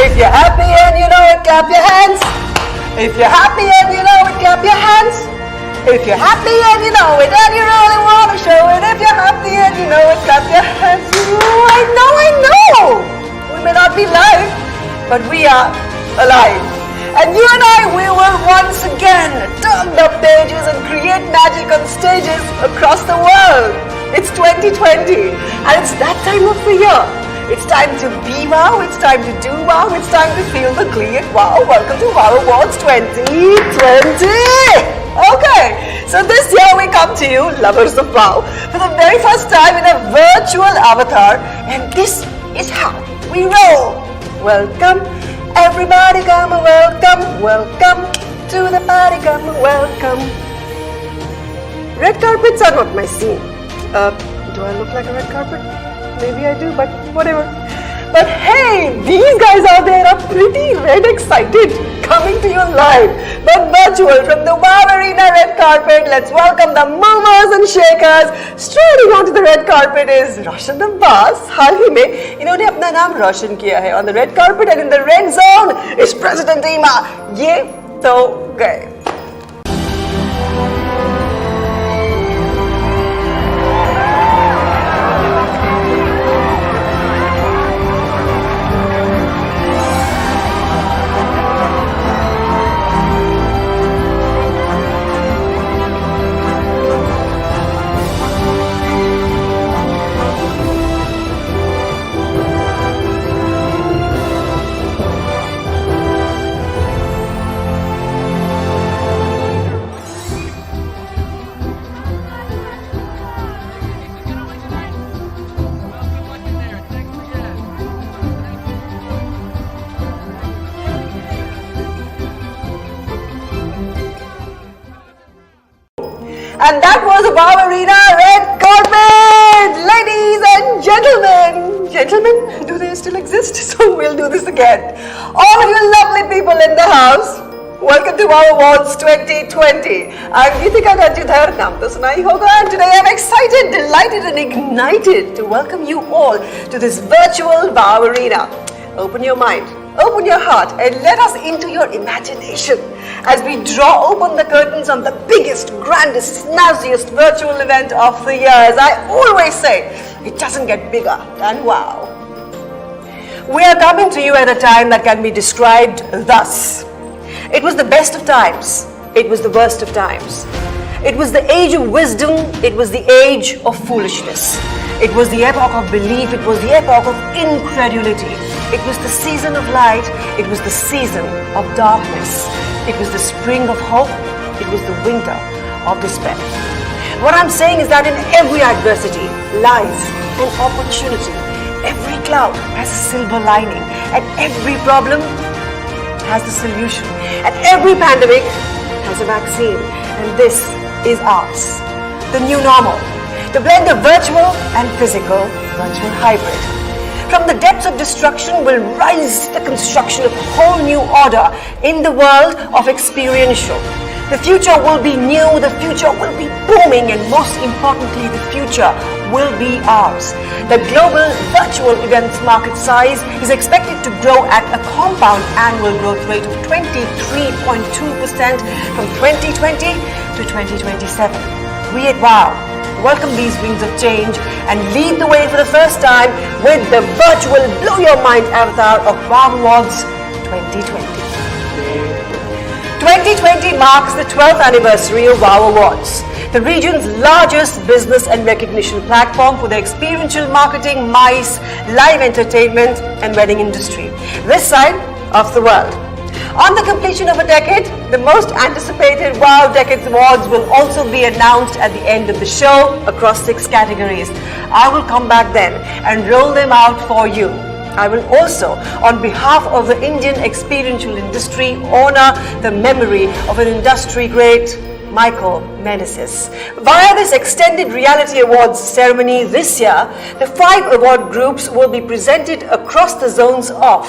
If you're happy and you know it, clap your hands. If you're happy and you know it, clap your hands. If you're happy and you know it and you really want to show it, if you're happy and you know it, clap your hands. Ooh, I know. We may not be live, but we are alive. And you and I, we will once again turn the pages and create magic on stages across the world. It's 2020 and it's that time of the year. It's time to be wow, it's time to do wow, it's time to feel the glee at wow. Welcome to Wow Awards 2020. Okay, so this year we come to you, lovers of wow, for the very first time in a virtual avatar, and this is how we roll. Welcome, everybody come, welcome to the party, come, welcome. Red carpets are not my scene. Do I look like a red carpet? Maybe I do, but whatever. But hey, these guys out there are pretty red excited, coming to you live, but virtual from the Wow Arena red carpet. Let's welcome the movers and shakers. Striding onto the red carpet is Roshan Abbas. हाल ही में इन्होंने अपना नाम रोशन किया है on the red carpet, and in the red zone is President Ima. ये तो गए. And that was a Wow Arena red carpet! Ladies and gentlemen! Gentlemen, do they still exist? So we'll do this again. All of you lovely people in the house, welcome to Wow Awards 2020. I'm Geetika Ganjidhar, naam to suna hi hoga, and today I'm excited, delighted and ignited to welcome you all to this virtual Wow Arena. Open your mind, open your heart, and let us into your imagination as we draw open the curtains on the biggest, grandest, snazziest virtual event of the year. As I always say, it doesn't get bigger than wow. We are coming to you at a time that can be described thus. It was the best of times, it was the worst of times. It was the age of wisdom, it was the age of foolishness. It was the epoch of belief, it was the epoch of incredulity. It was the season of light, it was the season of darkness. It was the spring of hope, it was the winter of despair. What I'm saying is that in every adversity lies an opportunity. Every cloud has a silver lining, and every problem has the solution. And every pandemic has a vaccine, and this is ours. The new normal. The blend of virtual and physical, virtual hybrid. From the depths of destruction will rise the construction of a whole new order in the world of experiential. The future will be new, the future will be booming, and most importantly, the future will be ours. The global virtual events market size is expected to grow at a compound annual growth rate of 23.2% from 2020 to 2027. We at WOW welcome these winds of change and lead the way for the first time with the virtual Blow Your Mind avatar of WOW Awards 2020. 2020 marks the 12th anniversary of WOW Awards, the region's largest business and recognition platform for the experiential marketing, MICE, live entertainment and wedding industry, this side of the world. On the completion of a decade, the most anticipated WOW Decades Awards will also be announced at the end of the show across 6 categories. I will come back then and roll them out for you. I will also, on behalf of the Indian experiential industry, honor the memory of an industry great, Michael Meneses. Via this extended reality awards ceremony this year, the 5 award groups will be presented across the zones of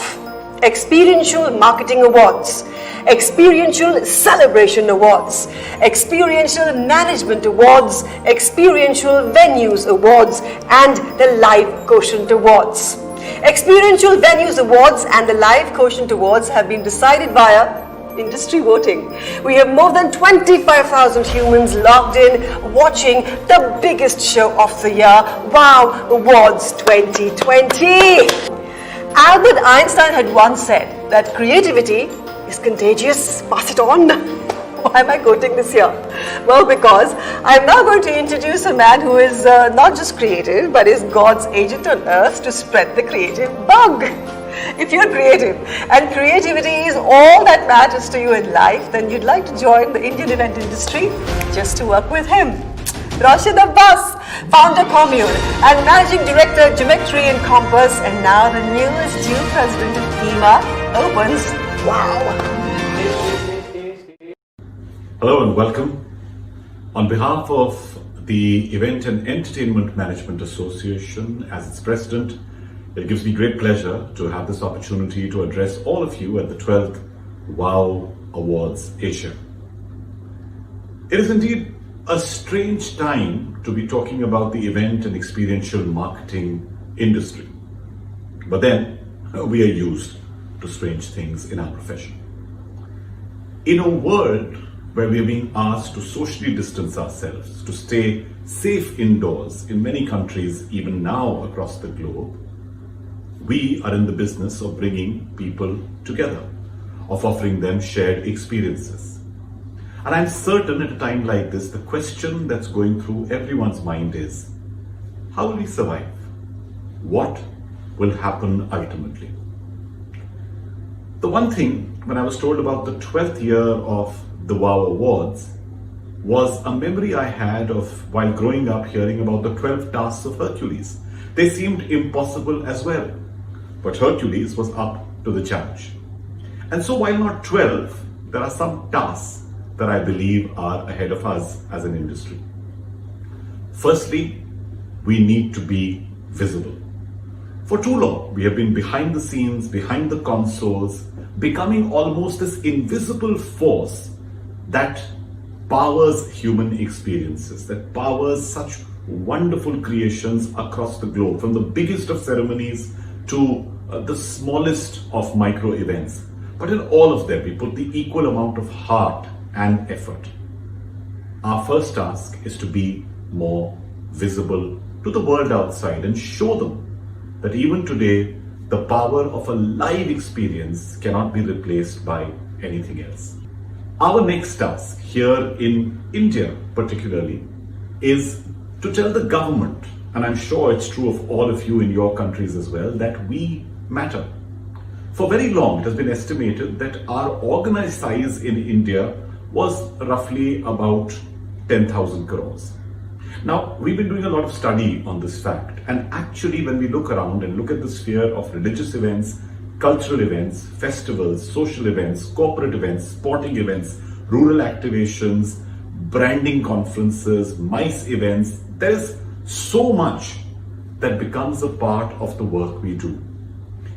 Experiential Marketing Awards, Experiential Celebration Awards, Experiential Management Awards, Experiential Venues Awards, and the Live Quotient Awards. Experiential Venues Awards and the Live Quotient Awards have been decided via industry voting. We have more than 25,000 humans logged in watching the biggest show of the year, Wow Awards 2020. Albert Einstein had once said that creativity is contagious, pass it on. Why am I quoting this here? Well, because I'm now going to introduce a man who is not just creative, but is God's agent on earth to spread the creative bug. If you're creative and creativity is all that matters to you in life, then you'd like to join the Indian event industry just to work with him. Roshan Abbas, founder Commune and managing director Geometry and Compass, and now the newest new president of EMA opens. Wow. Hello and welcome. On behalf of the Event and Entertainment Management Association, as its president, it gives me great pleasure to have this opportunity to address all of you at the 12th WOW Awards Asia. It is indeed a strange time to be talking about the event and experiential marketing industry. But then, we are used to strange things in our profession. In a world where we are being asked to socially distance ourselves, to stay safe indoors in many countries, even now across the globe, we are in the business of bringing people together, of offering them shared experiences. And I'm certain at a time like this, the question that's going through everyone's mind is, how will we survive? What will happen ultimately? The one thing, when I was told about the 12th year of the WOW Awards, was a memory I had of while growing up hearing about the 12 tasks of Hercules. They seemed impossible as well, but Hercules was up to the challenge. And so while not 12, there are some tasks that I believe are ahead of us as an industry. Firstly, we need to be visible. For too long, we have been behind the scenes, behind the consoles, becoming almost this invisible force that powers human experiences, that powers such wonderful creations across the globe, from the biggest of ceremonies to the smallest of micro events. But in all of them, we put the equal amount of heart and effort. Our first task is to be more visible to the world outside and show them that even today, the power of a live experience cannot be replaced by anything else. Our next task here in India particularly is to tell the government, and I'm sure it's true of all of you in your countries as well, that we matter. For very long, it has been estimated that our organized size in India was roughly about 10,000 crores. Now, we've been doing a lot of study on this fact, and actually when we look around and look at the sphere of religious events, cultural events, festivals, social events, corporate events, sporting events, rural activations, branding conferences, MICE events, there's so much that becomes a part of the work we do.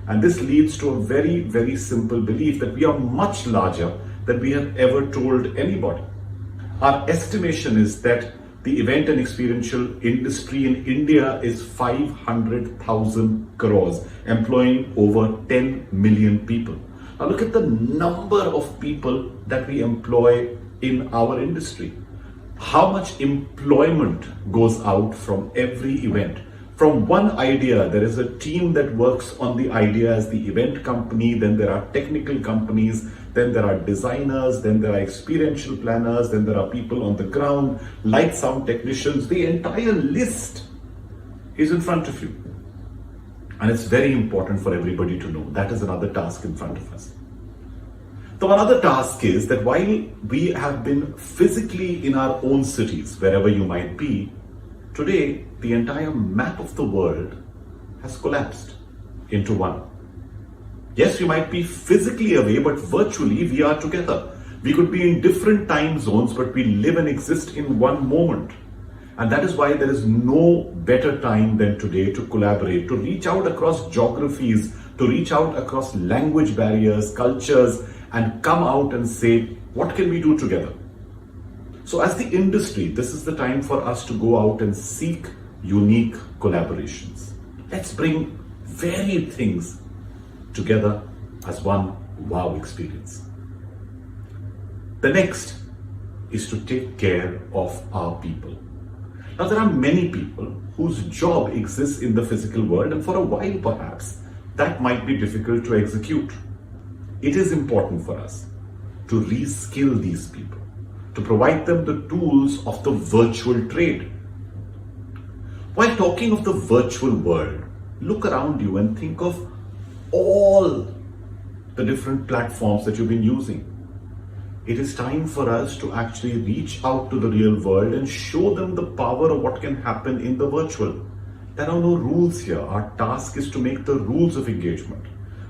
And this leads to a very, very simple belief that we are much larger than we have ever told anybody. Our estimation is that the event and experiential industry in India is 500,000 crores, employing over 10 million people. Now look at the number of people that we employ in our industry. How much employment goes out from every event? From one idea, there is a team that works on the idea as the event company, then there are technical companies, then there are designers, then there are experiential planners, then there are people on the ground, light sound technicians. The entire list is in front of you. And it's very important for everybody to know. That is another task in front of us. The one other task is that while we have been physically in our own cities, wherever you might be, today, the entire map of the world has collapsed into one. Yes, we might be physically away, but virtually we are together. We could be in different time zones, but we live and exist in one moment. And that is why there is no better time than today to collaborate, to reach out across geographies, to reach out across language barriers, cultures, and come out and say, what can we do together? So as the industry, this is the time for us to go out and seek unique collaborations. Let's bring varied things together as one wow experience. The next is to take care of our people. Now, there are many people whose job exists in the physical world, and for a while perhaps that might be difficult to execute. It is important for us to reskill these people, to provide them the tools of the virtual trade. While talking of the virtual world, look around you and think of all the different platforms that you've been using. It is time for us to actually reach out to the real world and show them the power of what can happen in the virtual. There are no rules here. Our task is to make the rules of engagement.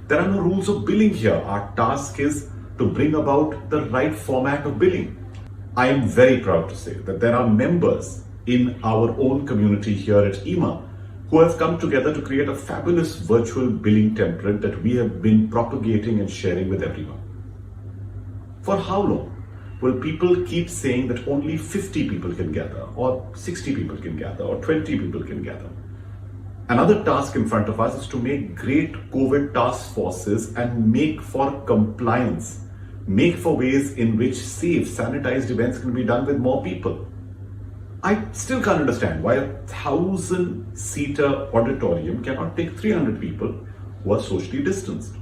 There are no rules of billing here. Our task is to bring about the right format of billing. I am very proud to say that there are members in our own community here at EMA who have come together to create a fabulous virtual billing template that we have been propagating and sharing with everyone. For how long will people keep saying that only 50 people can gather, or 60 people can gather, or 20 people can gather? Another task in front of us is to make great COVID task forces and make for compliance, make for ways in which safe, sanitized events can be done with more people. I still can't understand why a 1,000-seater auditorium cannot take 300 people who are socially distanced.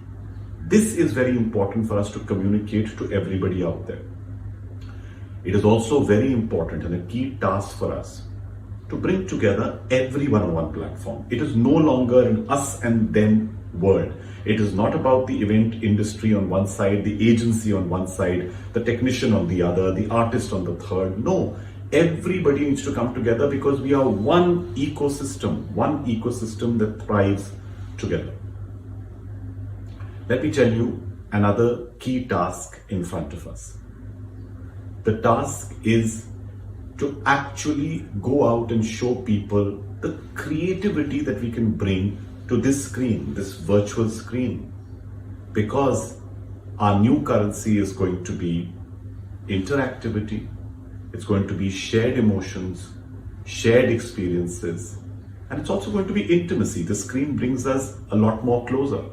This is very important for us to communicate to everybody out there. It is also very important and a key task for us to bring together everyone on one platform. It is no longer an us and them world. It is not about the event industry on one side, the agency on one side, the technician on the other, the artist on the third. No, everybody needs to come together because we are one ecosystem that thrives together. Let me tell you another key task in front of us. The task is to actually go out and show people the creativity that we can bring to this screen, this virtual screen, because our new currency is going to be interactivity, it's going to be shared emotions, shared experiences, and it's also going to be intimacy. The screen brings us a lot more closer.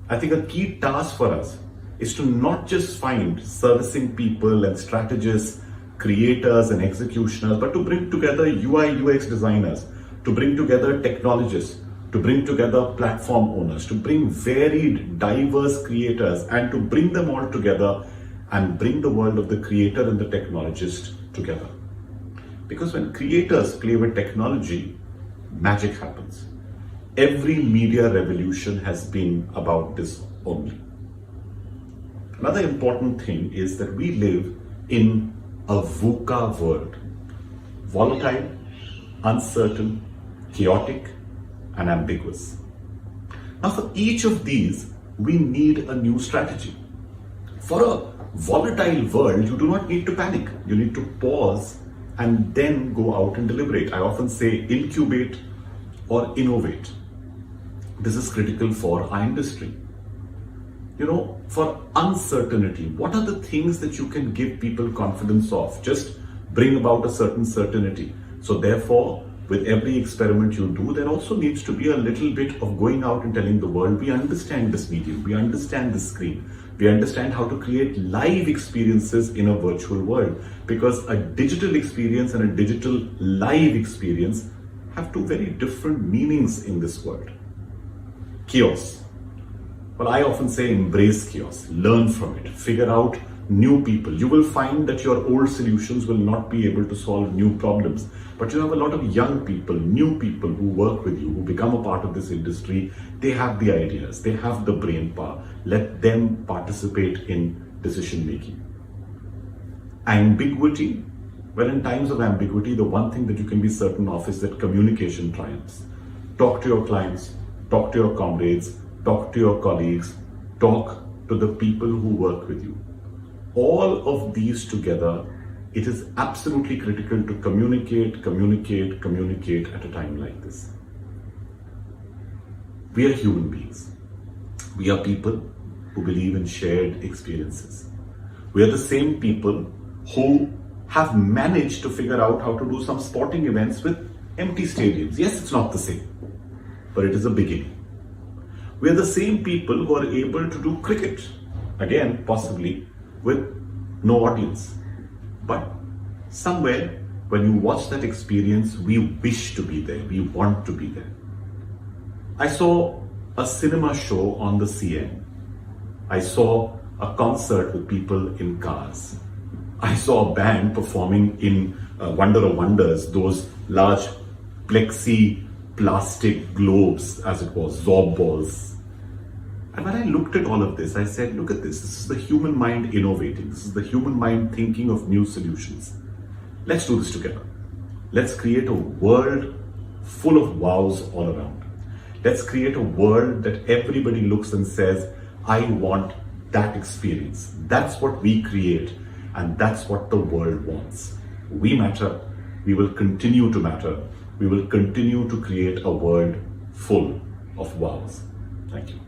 I think a key task for us is to not just find servicing people and strategists, creators and executioners, but to bring together UI UX designers, to bring together technologists, to bring together platform owners, to bring varied, diverse creators, and to bring them all together and bring the world of the creator and the technologist together. Because when creators play with technology, magic happens. Every media revolution has been about this only. Another important thing is that we live in a VUCA world. Volatile, uncertain, chaotic, and ambiguous. Now for each of these, we need a new strategy. For a volatile world, you do not need to panic. You need to pause and then go out and deliberate. I often say incubate or innovate. This is critical for our industry. For uncertainty, what are the things that you can give people confidence of? Just bring about a certain certainty. So therefore, with every experiment you do, there also needs to be a little bit of going out and telling the world, we understand this medium, we understand this screen, we understand how to create live experiences in a virtual world, because a digital experience and a digital live experience have two very different meanings in this world. Chaos. Well, I often say embrace chaos, learn from it, figure out new people. You will find that your old solutions will not be able to solve new problems, but you have a lot of young people, new people who work with you, who become a part of this industry. They have the ideas, they have the brain power. Let them participate in decision making. Ambiguity. Well, in times of ambiguity, the one thing that you can be certain of is that communication triumphs. Talk to your clients, talk to your comrades, talk to your colleagues, talk to the people who work with you. All of these together, it is absolutely critical to communicate at a time like this. We are human beings. We are people who believe in shared experiences. We are the same people who have managed to figure out how to do some sporting events with empty stadiums. Yes, it's not the same, but it is a beginning. We're the same people who are able to do cricket, again, possibly with no audience. But somewhere, when you watch that experience, we wish to be there, we want to be there. I saw a cinema show on the CN. I saw a concert with people in cars. I saw a band performing in Wonder of Wonders, those large plexi plastic globes, as it was, zorb balls. And when I looked at all of this, I said, look at this. This is the human mind innovating. This is the human mind thinking of new solutions. Let's do this together. Let's create a world full of wows all around. Let's create a world that everybody looks and says, I want that experience. That's what we create, and that's what the world wants. We matter. We will continue to matter. We will continue to create a world full of wows. Thank you.